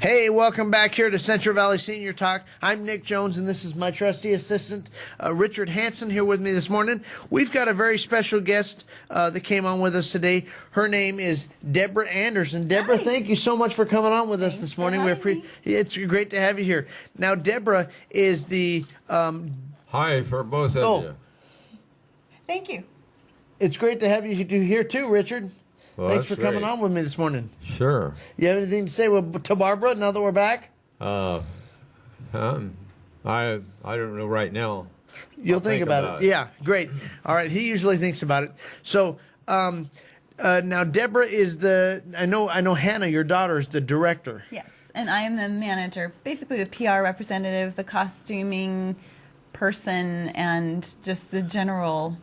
Hey, welcome back here to Central Valley Senior Talk. I'm Nick Jones, and this is my trusty assistant, Richard Hansen, here with me this morning. We've got a very special guest that came on with us today. Her name is Debra Anderson. Debra, Hi. Thank you so much for coming on with us this morning. It's great to have you here. Now, Debra is the... Hi for both of you. Thank you. It's great to have you here too, Richard. Well, Thanks for that's coming great. on with me this morning. Sure. You have anything to say to Barbara now that we're back? I don't know right now. You'll think about it. Yeah, great. All right, he usually thinks about it. So now Debra is I know Hannah, your daughter, is the director. Yes, and I am the manager, basically the PR representative, the costuming person, and just the general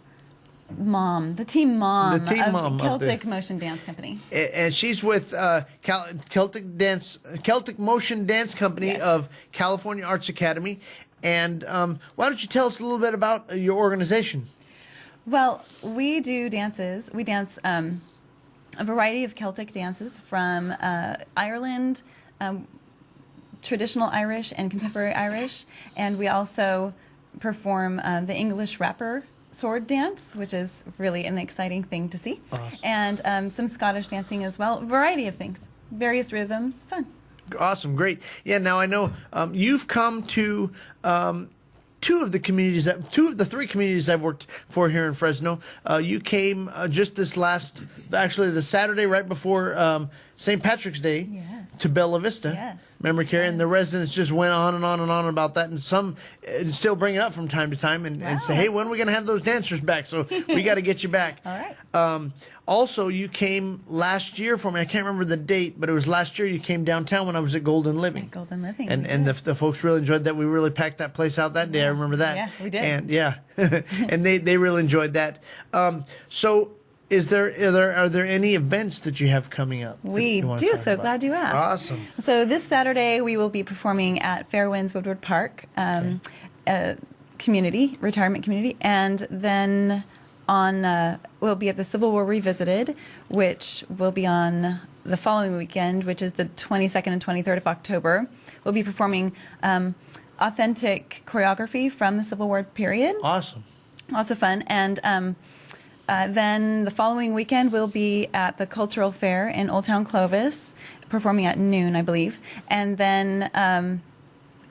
mom, the team mom of Celtic Motion Dance Company. And she's with Celtic Motion Dance Company Yes. of California Arts Academy. And why don't you tell us a little bit about your organization? Well, we do dances. We dance a variety of Celtic dances from Ireland, traditional Irish and contemporary Irish, and we also perform the English rapper sword dance, which is really an exciting thing to see. Awesome. And some Scottish dancing as well. Variety of things, various rhythms, fun. Awesome, great. Yeah, now I know you've come to two of the three communities I've worked for here in Fresno. You came just the Saturday right before St. Patrick's Day. Yes. To Bella Vista. Yes. Remember, Carrie? And the residents just went on and on and on about that, and some still bring it up from time to time and say, hey, when are we going to have those dancers back? So we got to get you back. All right. Also, you came last year for me. I can't remember the date, but it was last year you came downtown when I was at Golden Living. Golden Living. And the folks really enjoyed that. We really packed that place out that day. I remember that. Yeah, we did. And and they really enjoyed that. So are there any events that you have coming up? We do, so glad you asked. Awesome. So this Saturday we will be performing at Fairwinds Woodward Park, retirement community, and then we'll be at the Civil War Revisited, which will be on the following weekend, which is the 22nd and 23rd of October. We'll be performing authentic choreography from the Civil War period. Awesome. Lots of fun. And then the following weekend, we'll be at the Cultural Fair in Old Town Clovis, performing at noon, I believe. And then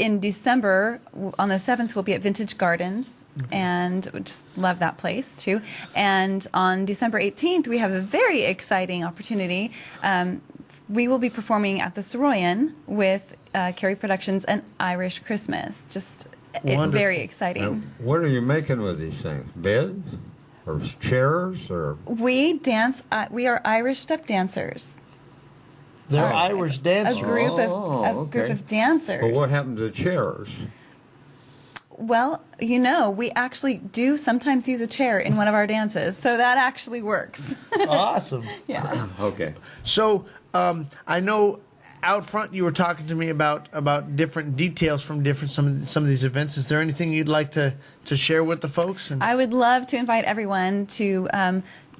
in December, on the 7th, we'll be at Vintage Gardens, and we just love that place, too. And on December 18th, we have a very exciting opportunity. We will be performing at the Soroyan with Carrie Productions and Irish Christmas. Just very exciting. Now, what are you making with these things? Beds? Or chairs? Or We dance. We are Irish step dancers. They're Irish dancers. A group of dancers. But what happened to chairs? Well, we actually do sometimes use a chair in one of our dances, so that actually works. Awesome. Yeah. Okay. So I know out front you were talking to me about different details from some of these events. Is there anything you'd like to share with the folks? I would love to invite everyone to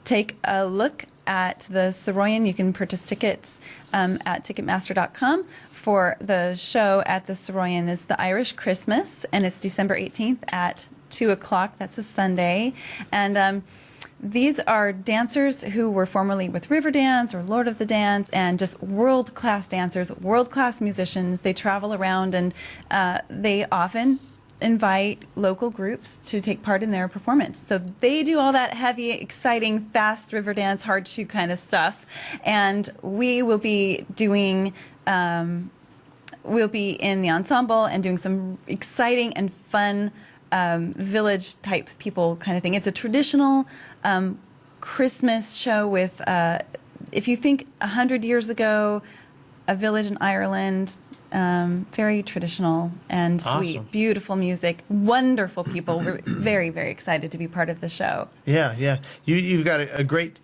take a look at the Soroyan. You can purchase tickets at Ticketmaster.com for the show at the Soroyan. It's the Irish Christmas, and it's December 18th at 2 o'clock. That's a Sunday. And these are dancers who were formerly with Riverdance or Lord of the Dance, and just world-class dancers, world-class musicians. They travel around, and they often invite local groups to take part in their performance. So they do all that heavy, exciting, fast Riverdance, hard shoe kind of stuff. And we will be doing... we'll be in the ensemble and doing some exciting and fun village type people kind of thing. It's a traditional Christmas show with, if you think 100 years ago, a village in Ireland, very traditional and sweet, Awesome. Beautiful music, wonderful people. We're very, very excited to be part of the show. Yeah. You've got a great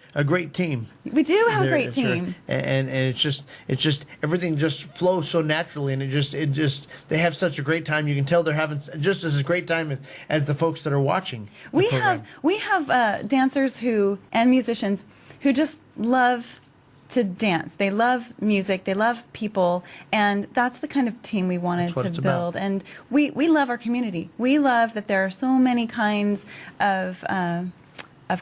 team. We do have a great It's very- team. and it's just everything just flows so naturally, and it just they have such a great time. You can tell they're having just as great time as the folks that are watching. We have dancers and musicians who just love to dance. They love music. They love people, and that's the kind of team we wanted That's what to it's build. about. And we love our community. We love that there are so many kinds of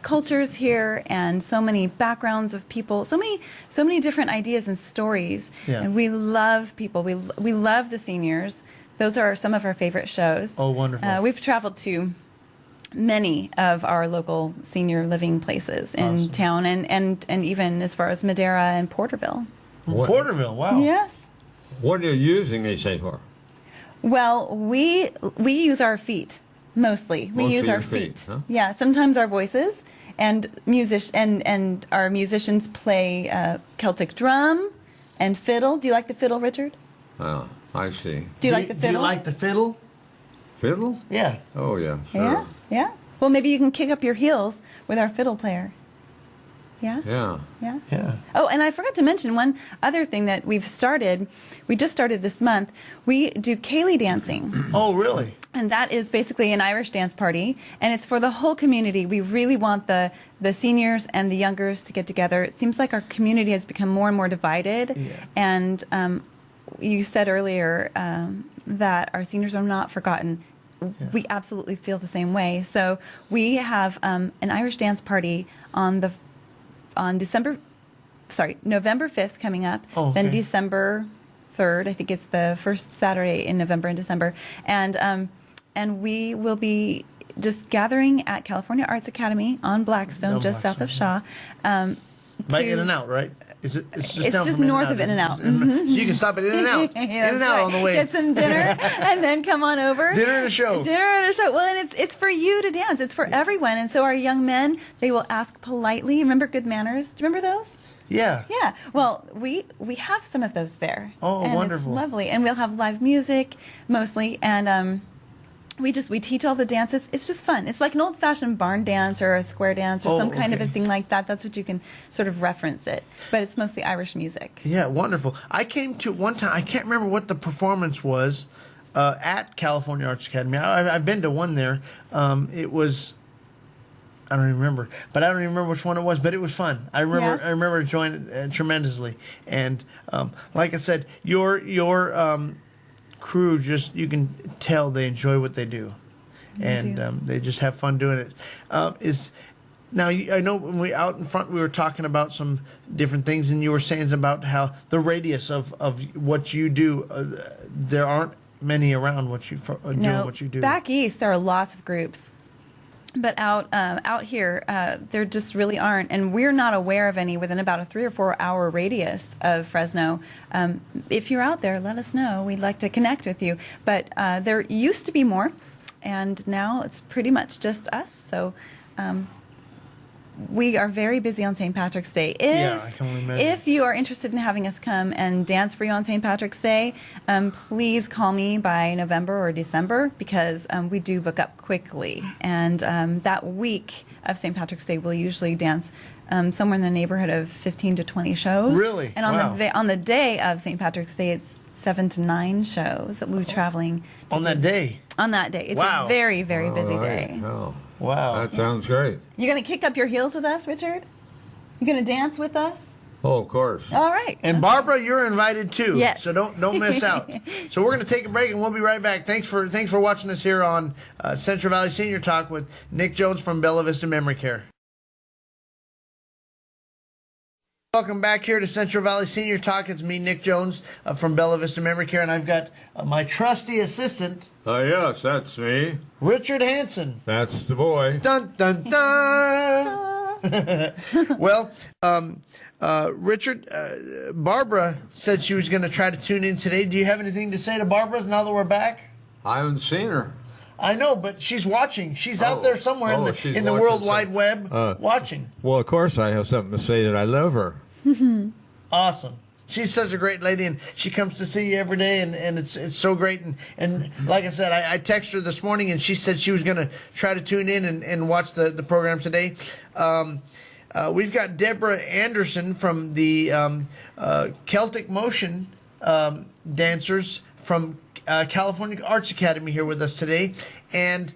cultures here, and so many backgrounds of people, so many different ideas and stories. Yeah. And we love people. We love the seniors. Those are some of our favorite shows. Oh, wonderful. We've traveled to many of our local senior living places in Awesome. town, and even as far as Madera and Porterville. What, Porterville, wow. Yes. what are you using these things for? Well, we use our feet mostly. We Mostly use our your feet, feet. huh? Yeah, sometimes our voices, and and our musicians play Celtic drum and fiddle. Do you like the fiddle, Richard? Oh, I see. Do you like the Do fiddle? you like the fiddle? Fiddle? Yeah. Oh, yeah, sure. Yeah, yeah. Well, maybe you can kick up your heels with our fiddle player. Yeah. Yeah. Yeah. Yeah. Oh, and I forgot to mention one other thing that we've started. We just started this month. We do ceilidh dancing. Oh, really? And that is basically an Irish dance party, and it's for the whole community. We really want the seniors and the youngers to get together. It seems like our community has become more and more divided, Yeah. and you said earlier that our seniors are not forgotten. We absolutely feel the same way. So we have an Irish dance party on November 5th coming up, Oh, okay. then December 3rd. I think it's the first Saturday in November and December. And we will be just gathering at California Arts Academy on Blackstone, On just south of Shaw. By to- In and Out, right? Is it? It's It's down just from north of In-N-Out. Mm-hmm. So you can stop at In and Out. Yeah, In and that's Out right. on the way. Get some dinner and then come on over. Dinner and a show. Dinner and a show. Well, and it's for you to dance. It's for everyone. And so our young men, they will ask politely. Remember Good Manners? Do you remember those? Yeah. Yeah. Well, we have some of those there. Oh, and wonderful. It's lovely. And we'll have live music mostly, and we teach all the dances. It's just fun. It's like an old-fashioned barn dance or a square dance or Oh, some kind of a okay. thing like that. That's what you can sort of reference it. But it's mostly Irish music. Yeah, wonderful. I came to one time. I can't remember what the performance was at California Arts Academy. I've been to one there. It was. I don't even remember, but I don't even remember which one it was. But it was fun. I remember. Yeah. I remember enjoying it tremendously. And like I said, your crew you can tell they enjoy what they do, and do. they just have fun doing it. Now, I know when we out in front, we were talking about some different things, and you were saying about how the radius of what you do, there aren't many around doing what you do. Back east, there are lots of groups. But out here, there just really aren't. And we're not aware of any within about a 3 or 4 hour radius of Fresno. If you're out there, let us know. We'd like to connect with you. But there used to be more, and now it's pretty much just us. So we are very busy on St. Patrick's Day. Yeah, I can only imagine. If you are interested in having us come and dance for you on St. Patrick's Day, please call me by November or December, because we do book up quickly. And that week of St. Patrick's Day, we'll usually dance somewhere in the neighborhood of 15 to 20 shows. Really? And on Wow. on the day of St. Patrick's Day, it's 7 to 9 shows that we'll be traveling to On that do. day. On that day. It's Wow. a very, very busy All right. day. Oh, Wow. that sounds great. You going to kick up your heels with us, Richard? You going to dance with us? Oh, of course. All right. And Barbara, you're invited too. Yes. So don't miss out. So we're going to take a break and we'll be right back. Thanks for watching us here on Central Valley Senior Talk with Nick Jones from Bella Vista Memory Care. Welcome back here to Central Valley Senior Talk. It's me, Nick Jones, from Bella Vista Memory Care, and I've got my trusty assistant, Yes, that's me. Richard Hansen. That's the boy. Dun dun dun. Well, Richard, Barbara said she was going to try to tune in today. Do you have anything to say to Barbara now that we're back? I haven't seen her. I know, but she's watching. She's out there somewhere she's in the watching World Wide Web watching. Well, of course, I have something to say that I love her. Awesome. She's such a great lady, and she comes to see you every day, and it's so great. And like I said, I texted her this morning, and she said she was going to try to tune in and watch the program today. We've got Debra Anderson from the Celtic Motion dancers from California Arts Academy here with us today, and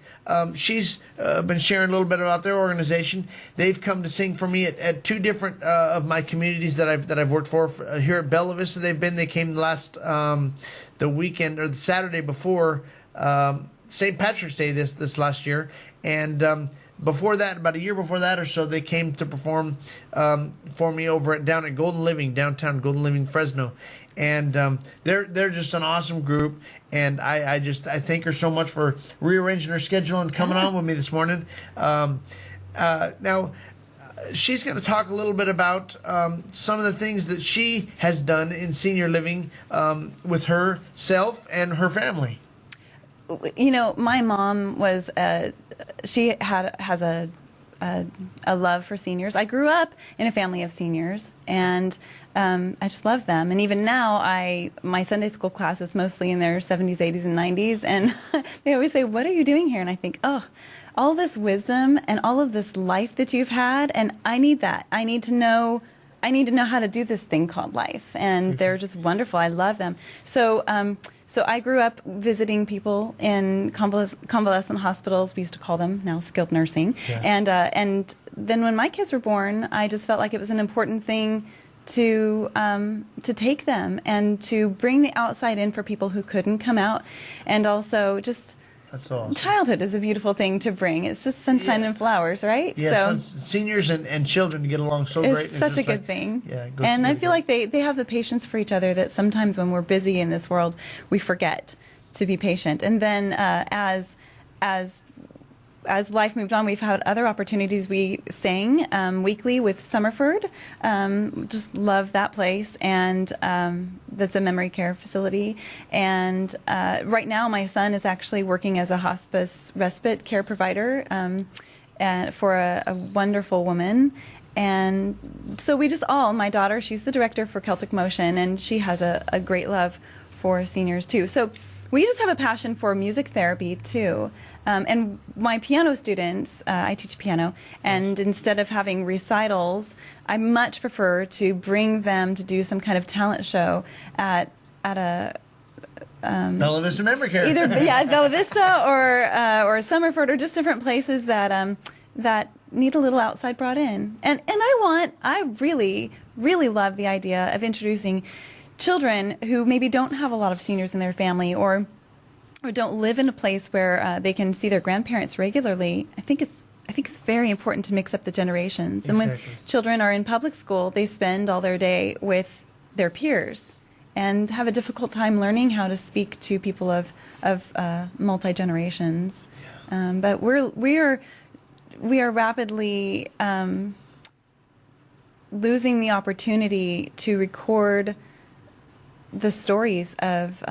she's been sharing a little bit about their organization. They've come to sing for me at two different of my communities that I've worked for here at Bella Vista. They came last the weekend or the Saturday before St. Patrick's Day this last year, and before that, about a year before that or so, they came to perform for me down at Golden Living, downtown Golden Living, Fresno. And they're just an awesome group, and I thank her so much for rearranging her schedule and coming on with me this morning. Now, she's going to talk a little bit about some of the things that she has done in senior living with herself and her family. You know, my mom was has a love for seniors. I grew up in a family of seniors, and I just love them. And even now, my Sunday school class is mostly in their 70s, 80s, and 90s, and they always say, "What are you doing here?" And I think, oh, all this wisdom and all of this life that you've had, and I need that. I need to know how to do this thing called life, and they're just wonderful. I love them. So I grew up visiting people in convalescent hospitals. We used to call them now skilled nursing. Yeah. And then when my kids were born, I just felt like it was an important thing to take them and to bring the outside in for people who couldn't come out, and also just. That's awesome. Childhood is a beautiful thing to bring. It's just sunshine and flowers, right? Yeah, so seniors and children get along so great. It's such a good thing. Yeah, and I feel like they have the patience for each other that sometimes when we're busy in this world, we forget to be patient. And then as life moved on, we've had other opportunities. We sang weekly with Summerford. Just love that place, and that's a memory care facility. And right now, my son is actually working as a hospice respite care provider for a wonderful woman. And so we just my daughter, she's the director for Celtic Motion, and she has a great love for seniors too. So we just have a passion for music therapy too. And my piano students, I teach piano, and instead of having recitals, I much prefer to bring them to do some kind of talent show at a Bella Vista Memory Care. Either Bella Vista or Summerford, or just different places that need a little outside brought in. And I really love the idea of introducing children who maybe don't have a lot of seniors in their family, or don't live in a place where they can see their grandparents regularly. I think it's very important to mix up the generations. Exactly. And when children are in public school, they spend all their day with their peers and have a difficult time learning how to speak to people of multi-generations. Yeah. But we are rapidly losing the opportunity to record the stories of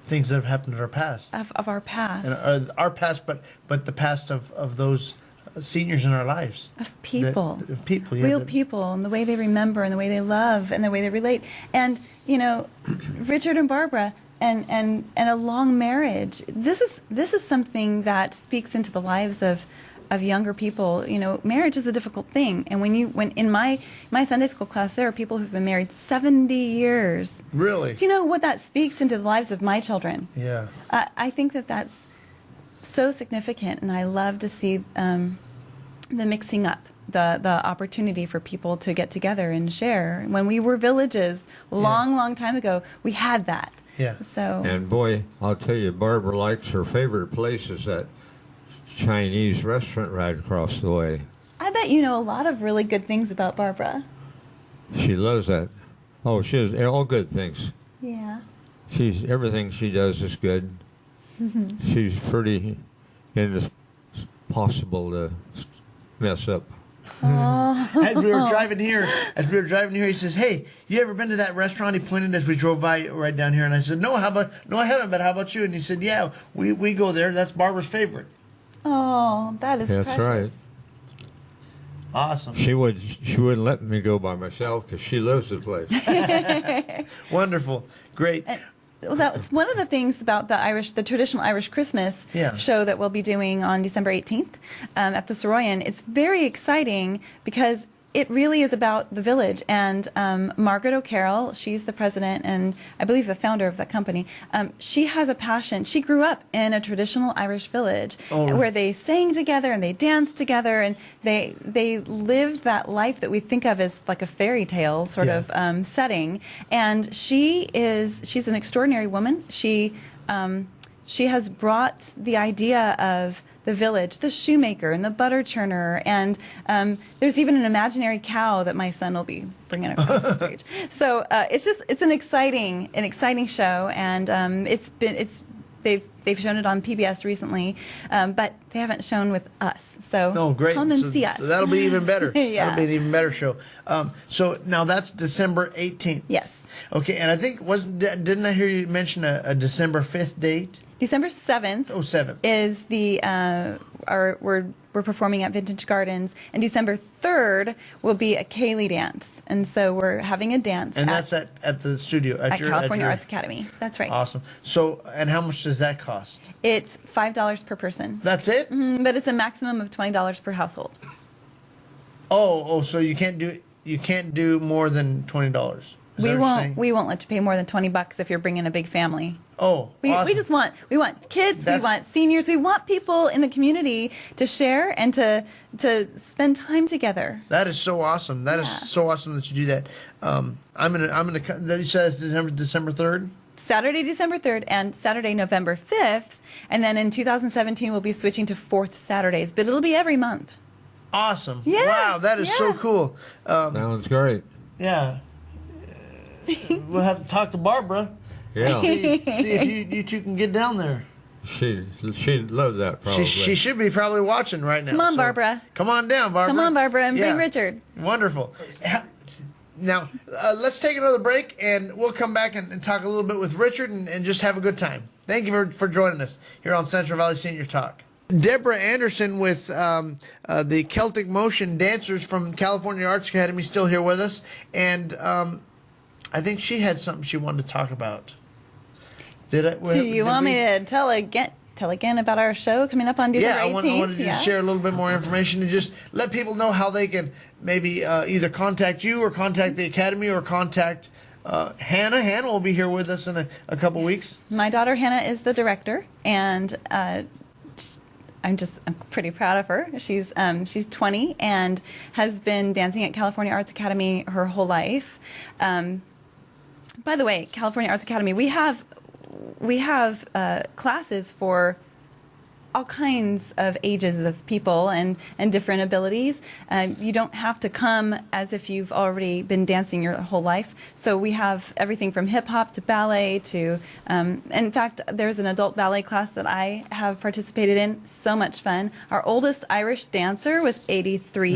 things that have happened in our past. Of our past. And our past, but the past of those seniors in our lives. Of people. People, yeah. Real people, and the way they remember, and the way they love, and the way they relate. And, you know, Richard and Barbara, and a long marriage. This is something that speaks into the lives of younger people. You know, marriage is a difficult thing, and when in my Sunday school class, there are people who've been married 70 years. Really? Do you know what that speaks into the lives of my children? Yeah. I think that's so significant, and I love to see the mixing up, the opportunity for people to get together and share. When we were villages, long time ago, we had that. Yeah. So. And boy, I'll tell you, Barbara likes her favorite place is that Chinese restaurant right across the way. I bet you know a lot of really good things about Barbara. She loves that. Oh, she has all good things. Yeah. Everything she does is good. She's pretty impossible to mess up. Oh. As we were driving here, he says, "Hey, you ever been to that restaurant?" He pointed as we drove by right down here, and I said, "No, I haven't. But how about you?" And he said, "Yeah, we go there. That's Barbara's favorite." Oh, that is That's precious. right. Awesome. She wouldn't let me go by myself because she loves the place. Wonderful, great. Well, that's one of the things about the traditional Irish Christmas show that we'll be doing on December 18th at the Soroyan. It's very exciting because it really is about the village. And Margaret O'Carroll, she's the president and I believe the founder of that company. She has a passion. She grew up in a traditional Irish village where they sang together and they danced together, and they lived that life that we think of as like a fairy tale sort of setting. And she's an extraordinary woman. She has brought the idea of the village, the shoemaker and the butter churner, and there's even an imaginary cow that my son will be bringing across the stage. So it's an exciting show, and they've shown it on PBS recently, but they haven't shown with us. So great. Come and see us. So that'll be even better. Yeah. That'll be an even better show. So now that's December 18th. Yes. Okay, and I think didn't I hear you mention a December 5th date? December 7th. 7th. Is the we're performing at Vintage Gardens, and December 3rd will be a Kaylee dance, and so we're having a dance. And that's at the studio at California Arts Academy. That's right. Awesome. So, and how much does that cost? It's $5 per person. That's it? Mm-hmm, but it's a maximum of $20 per household. So you can't do more than $20. We won't let you pay more than $20 if you're bringing a big family. Oh, we awesome. we want kids, we want seniors, we want people in the community to share and to spend time together. That is so awesome. That is so awesome that you do that. I'm gonna. You said it's December 3rd. Saturday, December 3rd, and Saturday, November 5th, and then in 2017 we'll be switching to fourth Saturdays, but it'll be every month. Awesome. Yeah. Wow, that is so cool. Sounds great. Yeah. We'll have to talk to Barbara. Yeah. See if you two can get down there. She'd love that probably. She should be probably watching right now. Come on, Barbara. Come on down, Barbara. Come on, Barbara, and bring Richard. Wonderful. Now, let's take another break, and we'll come back and talk a little bit with Richard and just have a good time. Thank you for joining us here on Central Valley Senior Talk. Debra Anderson with the Celtic Motion Dancers from California Arts Academy still here with us, and I think she had something she wanted to talk about. Do you want me to tell again about our show coming up on December 18th? I wanted to share a little bit more information and just let people know how they can maybe either contact you or contact the Academy or contact Hannah. Hannah will be here with us in a couple weeks. My daughter Hannah is the director, and I'm pretty proud of her. She's 20 and has been dancing at California Arts Academy her whole life. By the way, California Arts Academy, we have classes for all kinds of ages of people and different abilities. You don't have to come as if you've already been dancing your whole life. So we have everything from hip hop to ballet to, in fact, there's an adult ballet class that I have participated in. So much fun. Our oldest Irish dancer was 83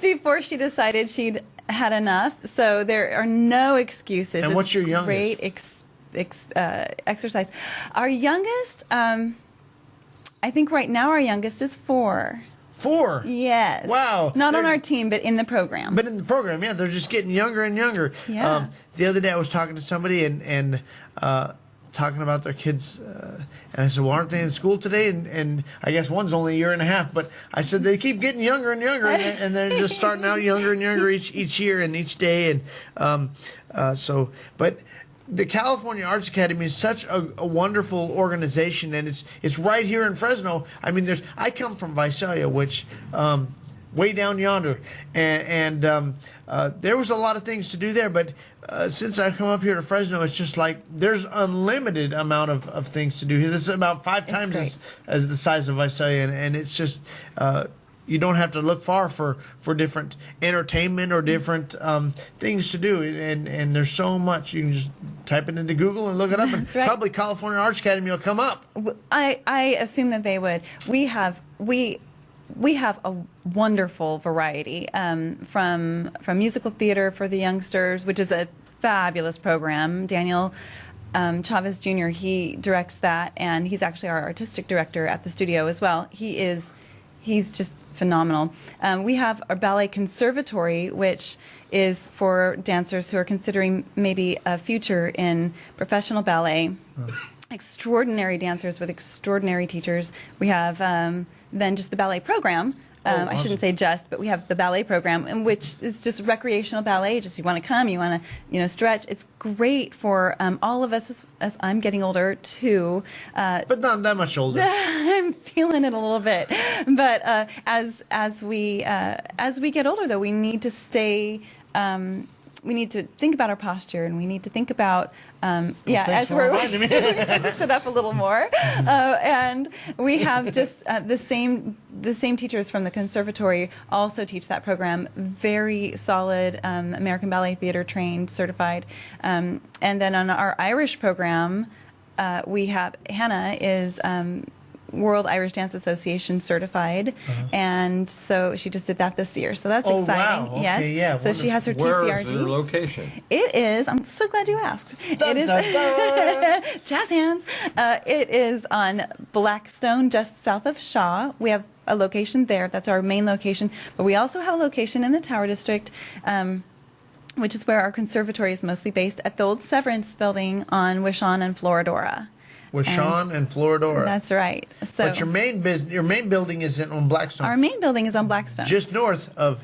before she decided she'd had enough. So there are no excuses. And what's your youngest? Great exercise. Our youngest, I think right now our youngest is 4. 4? Yes. Wow. Not on our team, but in the program. But in the program, yeah, they're just getting younger and younger. Yeah. The other day I was talking to somebody and talking about their kids, and I said, well, aren't they in school today? And I guess one's only a year and a half, but I said they keep getting younger and younger, and they're just starting out younger and younger each year and each day. And but the California Arts Academy is such a wonderful organization, and it's right here in Fresno. I mean, I come from Visalia, which way down yonder, and there was a lot of things to do there, but since I've come up here to Fresno, it's just like there's unlimited amount of things to do here. This is about 5 times as the size of Visalia, and it's just you don't have to look far for different entertainment or different things to do, and there's so much. You can just type it into Google and look it up, and probably California Arts Academy will come up. I assume that they would. We have a wonderful variety from musical theater for the youngsters, which is a fabulous program. Daniel Chavez Jr., he directs that, and he's actually our artistic director at the studio as well. He's just phenomenal. We have our ballet conservatory, which is for dancers who are considering maybe a future in professional ballet. Extraordinary dancers with extraordinary teachers. We have then just the ballet program, I shouldn't say just, but we have the ballet program, in which is just recreational ballet. Just you want to come, you want to, stretch. It's great for all of us as I'm getting older too. But not that much older. I'm feeling it a little bit, but as we get older, though, we need to stay. We need to think about our posture, and we need to think about, as we're we start to sit up a little more, and we have just the same teachers from the conservatory also teach that program. Very solid, American Ballet Theater trained, certified, and then on our Irish program, we have Hannah is. World Irish Dance Association certified, and so she just did that this year. So that's exciting. Wow. Okay, yes. Yeah, so wonderful. she has her TCRG. Where is her location? It is. I'm so glad you asked. Dun, it is. dun, dun. Jazz hands. It is on Blackstone, just south of Shaw. We have a location there. That's our main location. But we also have a location in the Tower District. Which is where our conservatory is mostly based, at the old Severance building on Wishon and Floridora. With Sean and Floridora. That's right. So, but your main building is on Blackstone. Our main building is on Blackstone. Just north of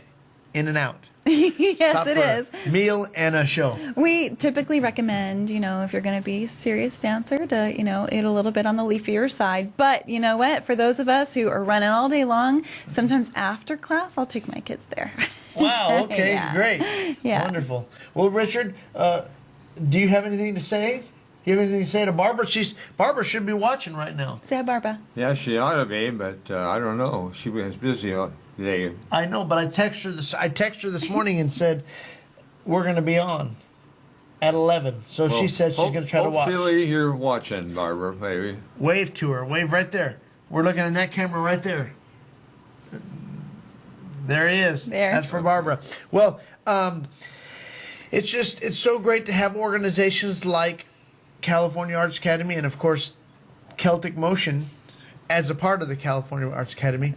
In-N-Out. Yes, Stop it for is. a meal and a show. We typically recommend, if you're going to be a serious dancer, to, eat a little bit on the leafier side. But you know what? For those of us who are running all day long, sometimes after class, I'll take my kids there. Wow. Okay. Yeah. Great. Yeah. Wonderful. Well, Richard, do you have anything to say? Do you have anything to say to Barbara? Barbara should be watching right now. Say hi, Barbara. Yeah, she ought to be, but I don't know. She was busy today. I know, but I texted her this morning and said we're going to be on at 11. So she said she's going to try to watch. Hopefully you're watching, Barbara, maybe. Wave to her. Wave right there. We're looking at that camera right there. There he is. There. That's for Barbara. Well, it's so great to have organizations like California Arts Academy and, of course, Celtic Motion as a part of the California Arts Academy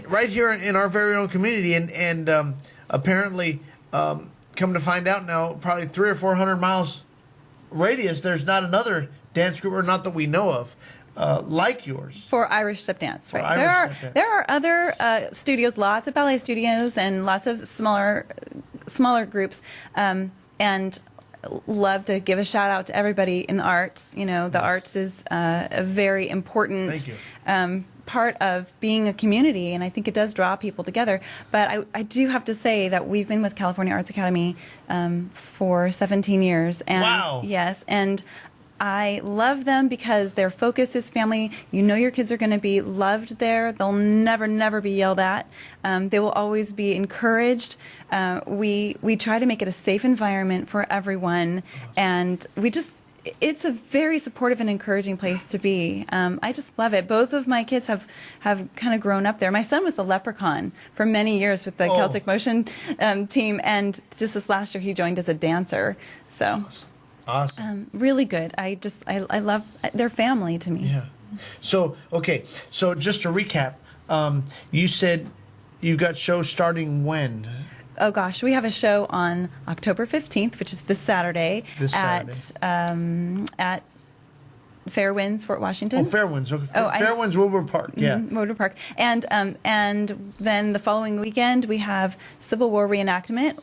right here in our very own community. And apparently, come to find out now, probably 300 or 400 miles radius, there's not another dance group, or not that we know of, like yours. For Irish step dance, right? There are other studios, lots of ballet studios, and lots of smaller groups, and love to give a shout out to everybody in the arts. The arts is a very important part of being a community, and I think it does draw people together. But I do have to say that we've been with California Arts Academy for 17 years. And wow. Yes, and I love them because their focus is family. Your kids are going to be loved there. They'll never be yelled at. They will always be encouraged. We try to make it a safe environment for everyone, and it's a very supportive and encouraging place to be. I just love it. Both of my kids have kind of grown up there. My son was the leprechaun for many years with the Celtic Motion team, and just this last year he joined as a dancer. So. Awesome. Really good. I love their family to me. Yeah. So just to recap, you said you've got shows starting when? Oh gosh, we have a show on October 15th, which is this Saturday. At Fairwinds, Fort Washington. Oh, Fairwinds. Okay. Fairwinds, Woodward Park. Yeah. Woodward Park. And then the following weekend we have Civil War reenactment,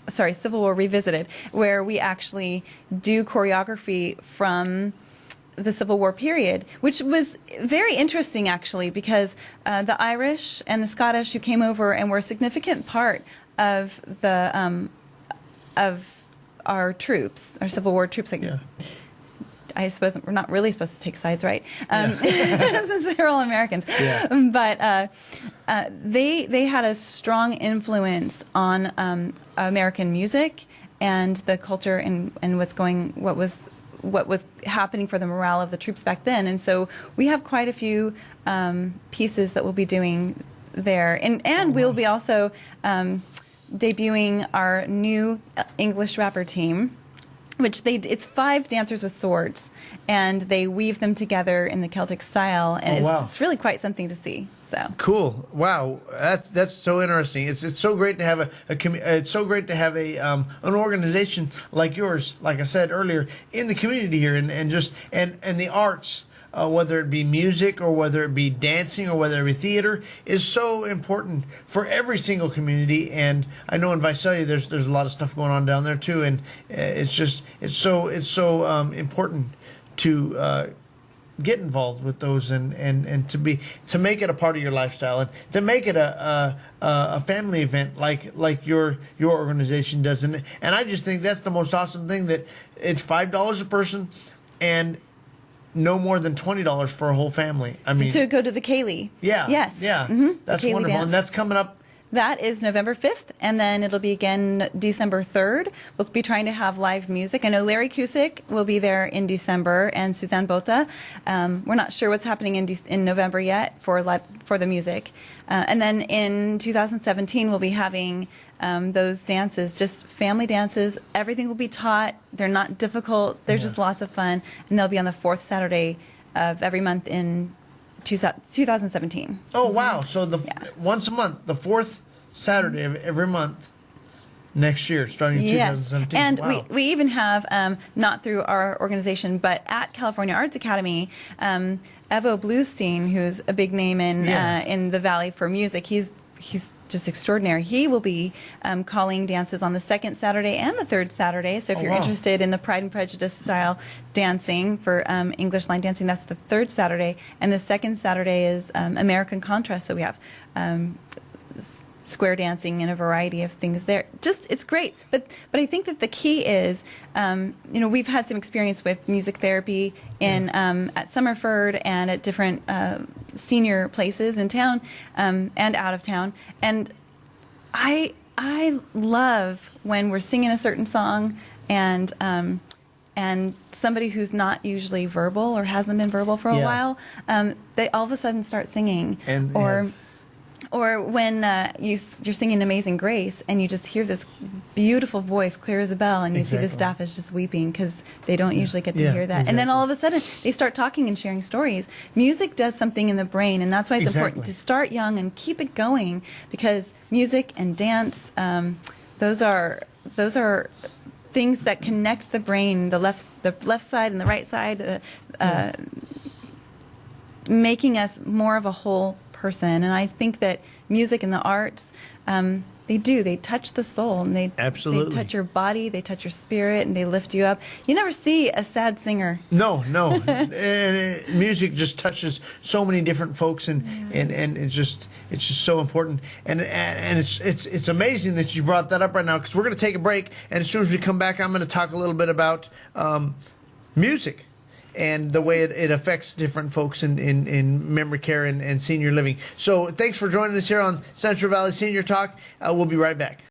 Civil War Revisited, where we actually do choreography from the Civil War period, which was very interesting, actually, because the Irish and the Scottish who came over and were a significant part of our troops, our Civil War troops. I suppose we're not really supposed to take sides, right? Since they're all Americans. Yeah. But they had a strong influence on American music and the culture and what was happening for the morale of the troops back then. And so we have quite a few pieces that we'll be doing there. And we'll be also debuting our new English rapper team, which it's 5 dancers with swords, and they weave them together in the Celtic style, and it's really quite something to see. So cool! Wow, that's so interesting. It's so great to have it's so great to have an organization like yours, like I said earlier, in the community here, and the arts. whether it be music or whether it be dancing or whether it be theater, is so important for every single community. And I know in Visalia there's a lot of stuff going on down there too, and it's so important to get involved with those and to make it a part of your lifestyle and to make it a family event like your organization does. And I just think that's the most awesome thing, that it's $5 a person and no more than $20 for a whole family. I mean, to go to the Kaylee. Yeah. Yes. Yeah. That's Kaylee wonderful. dance. And that's coming up. That is November 5th, and then it'll be again December 3rd. We'll be trying to have live music. I know Larry Cusick will be there in December, and Suzanne Bota. We're not sure what's happening in November yet for the music. And then in 2017, we'll be having those dances, just family dances. Everything will be taught. They're not difficult. They're just lots of fun, and they'll be on the fourth Saturday of every month in 2017. Oh, wow. So once a month, the fourth Saturday of every month next year, starting in 2017. And wow. we even have, not through our organization, but at California Arts Academy, Evo Bluestein, who's a big name in the Valley for music, he's just extraordinary. He will be calling dances on the second Saturday and the third Saturday. So if you're interested in the Pride and Prejudice style dancing for English line dancing, that's the third Saturday. And the second Saturday is American Contrast. So we have square dancing and a variety of things there. Just, it's great. But I think that the key is, we've had some experience with music therapy at Summerford and at different senior places in town and out of town. And I love when we're singing a certain song and somebody who's not usually verbal or hasn't been verbal for a while, they all of a sudden start singing. Or when you're singing Amazing Grace and you just hear this beautiful voice, clear as a bell, and you see the staff is just weeping because they don't usually get to hear that. And then all of a sudden they start talking and sharing stories. Music does something in the brain, and that's why it's important to start young and keep it going, because music and dance, those are things that connect the brain, the left side and the right side, making us more of a whole person. And I think that music and the arts, they touch the soul, and they touch your body, they touch your spirit, and they lift you up. You never see a sad singer. No. And music just touches so many different folks, and it's just so important. And it's amazing that you brought that up right now, because we're going to take a break, and as soon as we come back, I'm going to talk a little bit about music and the way it affects different folks in memory care and senior living. So thanks for joining us here on Central Valley Senior Talk. We'll be right back.